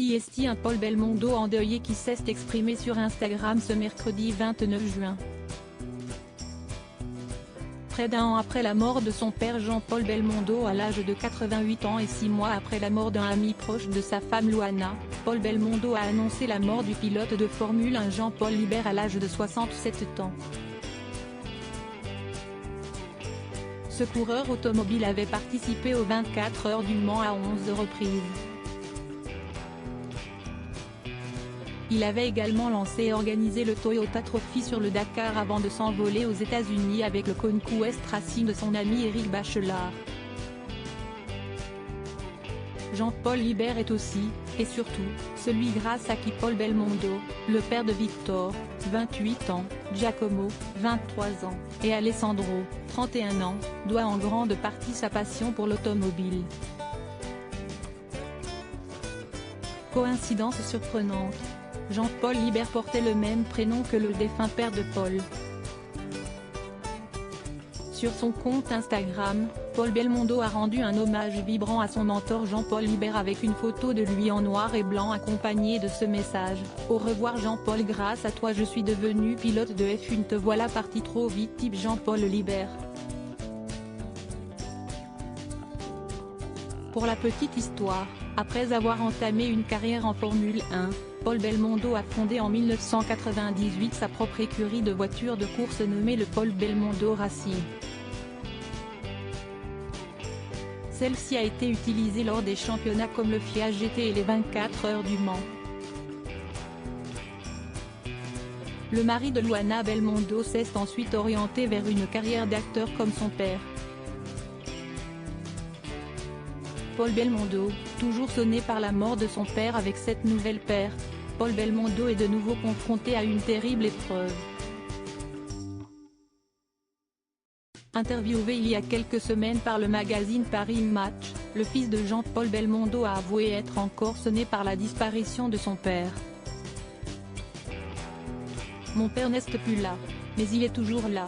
Ainsi est-il un Paul Belmondo endeuillé qui s'est exprimé sur Instagram ce mercredi 29 juin. Près d'un an après la mort de son père Jean-Paul Belmondo à l'âge de 88 ans et 6 mois après la mort d'un ami proche de sa femme Luana, Paul Belmondo a annoncé la mort du pilote de Formule 1 Jean-Paul Libert à l'âge de 67 ans. Ce coureur automobile avait participé aux 24 heures du Mans à 11 reprises. Il avait également lancé et organisé le Toyota Trophy sur le Dakar avant de s'envoler aux États-Unis avec le Conquest Racing de son ami Éric Bachelard. Jean-Paul Libert est aussi, et surtout, celui grâce à qui Paul Belmondo, le père de Victor, 28 ans, Giacomo, 23 ans, et Alessandro, 31 ans, doit en grande partie sa passion pour l'automobile. Coïncidence surprenante. Jean-Paul Libert portait le même prénom que le défunt père de Paul. Sur son compte Instagram, Paul Belmondo a rendu un hommage vibrant à son mentor Jean-Paul Libert avec une photo de lui en noir et blanc accompagnée de ce message: « Au revoir Jean-Paul, grâce à toi je suis devenu pilote de F1, te voilà parti trop vite type Jean-Paul Libert ». Pour la petite histoire, après avoir entamé une carrière en Formule 1, Paul Belmondo a fondé en 1998 sa propre écurie de voitures de course nommée le Paul Belmondo Racing. Celle-ci a été utilisée lors des championnats comme le FIA GT et les 24 heures du Mans. Le mari de Luana Belmondo s'est ensuite orienté vers une carrière d'acteur comme son père. Paul Belmondo, toujours sonné par la mort de son père avec cette nouvelle paire, Paul Belmondo est de nouveau confronté à une terrible épreuve. Interviewé il y a quelques semaines par le magazine Paris Match, le fils de Jean-Paul Belmondo a avoué être encore sonné par la disparition de son père. « Mon père n'est plus là, mais il est toujours là.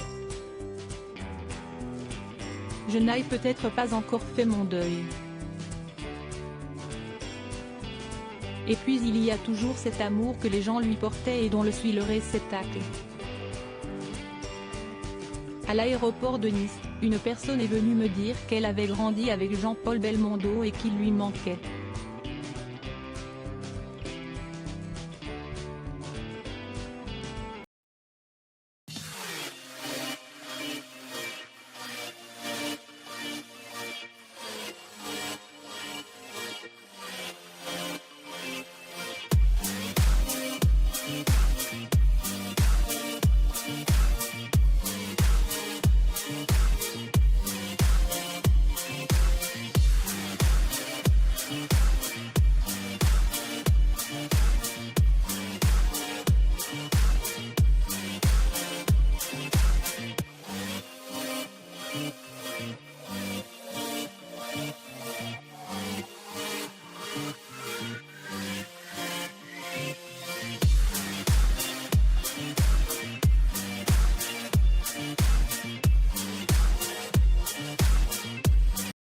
Je n'ai peut-être pas encore fait mon deuil. Et puis il y a toujours cet amour que les gens lui portaient et dont je suis le réceptacle. » À l'aéroport de Nice, une personne est venue me dire qu'elle avait grandi avec Jean-Paul Belmondo et qu'il lui manquait.